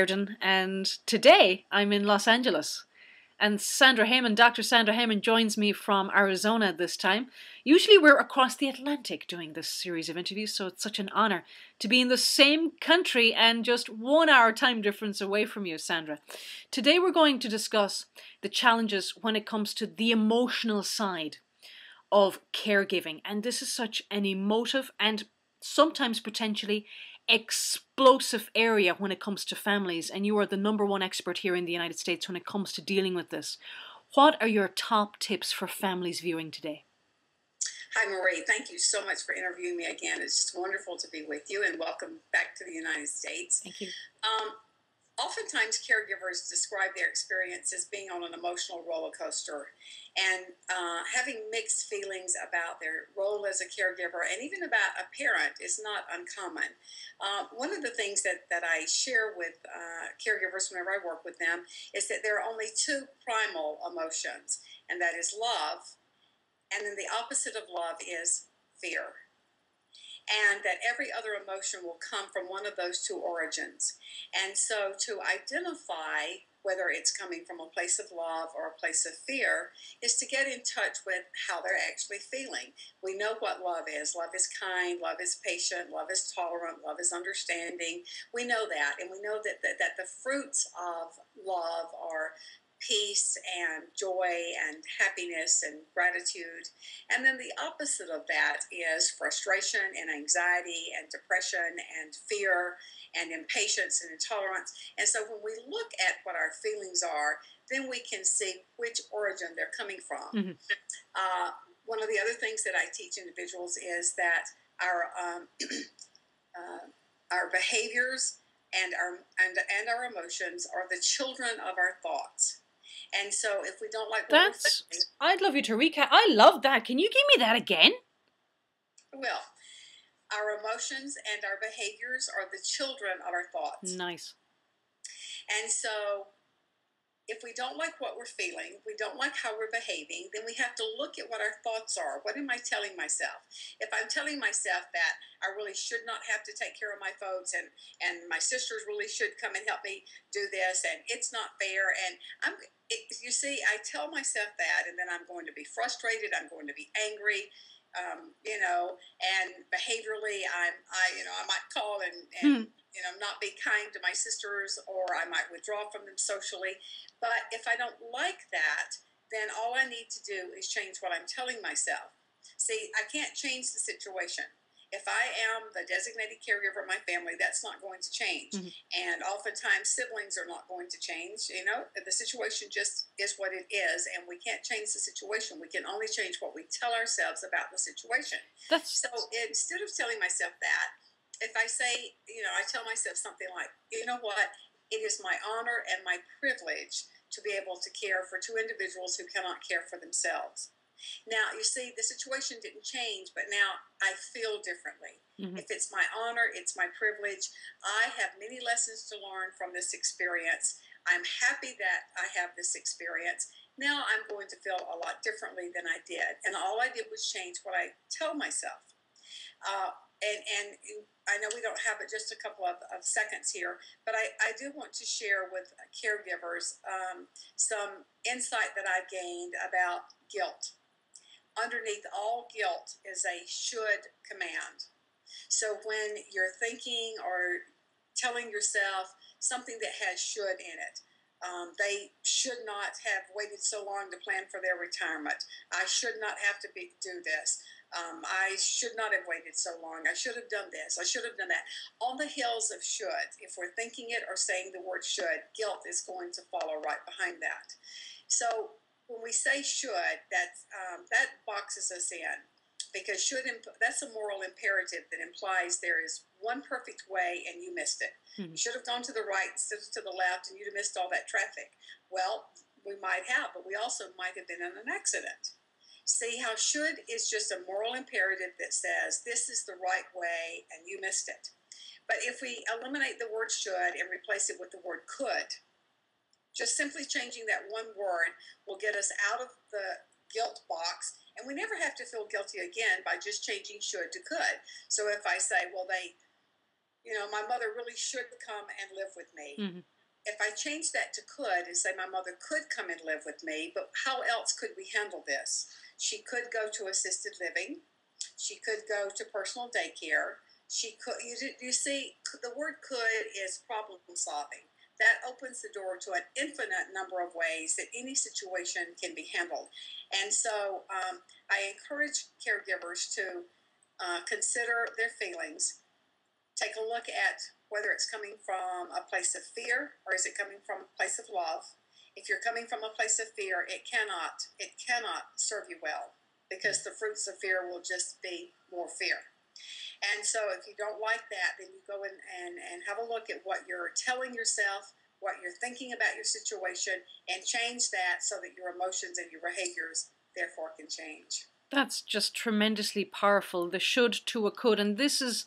Reardon, and today I'm in Los Angeles. And Dr. Sandra Haymon joins me from Arizona this time. Usually we're across the Atlantic doing this series of interviews, so it's such an honor to be in the same country and just 1 hour time difference away from you, Sandra. Today we're going to discuss the challenges when it comes to the emotional side of caregiving. And this is such an emotive and sometimes potentially explosive area when it comes to families, and you are the #1 expert here in the United States when it comes to dealing with this. What are your top tips for families viewing today? Hi, Marie. Thank you so much for interviewing me again. It's just wonderful to be with you, and welcome back to the United States. Thank you. Oftentimes, caregivers describe their experience as being on an emotional roller coaster and having mixed feelings about their role as a caregiver and even about a parent is not uncommon. One of the things that I share with caregivers whenever I work with them is that there are only two primal emotions, and that is love, and then the opposite of love is fear. And that every other emotion will come from one of those two origins. And so to identify whether it's coming from a place of love or a place of fear is to get in touch with how they're actually feeling. We know what love is. Love is kind, love is patient, love is tolerant, love is understanding. We know that, and we know that the fruits of love are peace and joy and happiness and gratitude. And then the opposite of that is frustration and anxiety and depression and fear and impatience and intolerance. And so when we look at what our feelings are, then we can see which origin they're coming from. Mm-hmm. One of the other things that I teach individuals is that our behaviors and our emotions are the children of our thoughts. And so if we don't like what we're thinking, I'd love you to recap. I love that. Can you give me that again? Well, our emotions and our behaviors are the children of our thoughts. Nice. And so if we don't like what we're feeling, we don't like how we're behaving, then we have to look at what our thoughts are. What am I telling myself? If I'm telling myself that I really should not have to take care of my folks and my sisters really should come and help me do this and it's not fair, and you see, I tell myself that, and then I'm going to be frustrated, I'm going to be angry, and behaviorally I might call and not be kind to my sisters, or I might withdraw from them socially. But if I don't like that, then all I need to do is change what I'm telling myself. See, I can't change the situation. If I am the designated caregiver of my family, that's not going to change. Mm-hmm. And oftentimes siblings are not going to change. The situation just is what it is, and we can't change the situation. We can only change what we tell ourselves about the situation. So instead of telling myself that, if I say, I tell myself something like, you know what, it is my honor and my privilege to be able to care for two individuals who cannot care for themselves. Now, you see, the situation didn't change, but now I feel differently. Mm-hmm. If it's my honor, it's my privilege. I have many lessons to learn from this experience. I'm happy that I have this experience. Now I'm going to feel a lot differently than I did. And all I did was change what I tell myself. And I know we don't have just a couple of seconds here, but I do want to share with caregivers some insight that I've gained about guilt. Underneath all guilt is a should command. So when you're thinking or telling yourself something that has should in it, they should not have waited so long to plan for their retirement. I should not have to do this. I should not have waited so long. I should have done this. I should have done that. On the heels of should, if we're thinking it or saying the word should, guilt is going to follow right behind that. So when we say should, that boxes us in, because that's a moral imperative that implies there is one perfect way and you missed it. Mm-hmm. You should have gone to the right instead of to the left, and you'd have missed all that traffic. Well, we might have, but we also might have been in an accident. See how should is just a moral imperative that says this is the right way and you missed it. But if we eliminate the word should and replace it with the word could, just simply changing that one word will get us out of the guilt box, and we never have to feel guilty again by just changing should to could. So if I say, well, they My mother really should come and live with me. Hmm. If I change that to could and say my mother could come and live with me, but how else could we handle this? She could go to assisted living. She could go to personal daycare. She could, you see, the word could is problem solving. That opens the door to an infinite number of ways that any situation can be handled. And so I encourage caregivers to consider their feelings. Take a look at whether it's coming from a place of fear or is it coming from a place of love. If you're coming from a place of fear, it cannot serve you well, because the fruits of fear will just be more fear. And so if you don't like that, then you go in and have a look at what you're telling yourself, what you're thinking about your situation, and change that so that your emotions and your behaviors therefore can change. That's just tremendously powerful. The should to a could. And this is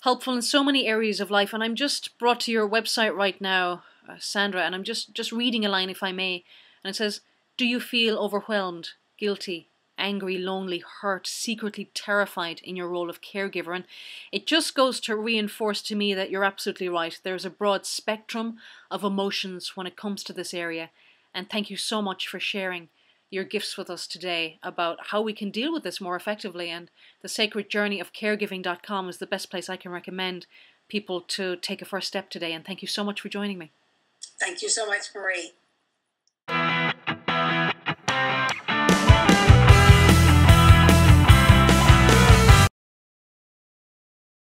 helpful in so many areas of life. And I'm just brought to your website right now, Sandra, and I'm just reading a line, if I may. And it says, do you feel overwhelmed, guilty, angry, lonely, hurt, secretly terrified in your role of caregiver? And it just goes to reinforce to me that you're absolutely right. There's a broad spectrum of emotions when it comes to this area. And thank you so much for sharing your gifts with us today about how we can deal with this more effectively. And the sacred journey of caregiving.com is the best place I can recommend people to take a first step today. And thank you so much for joining me. Thank you so much, Marie.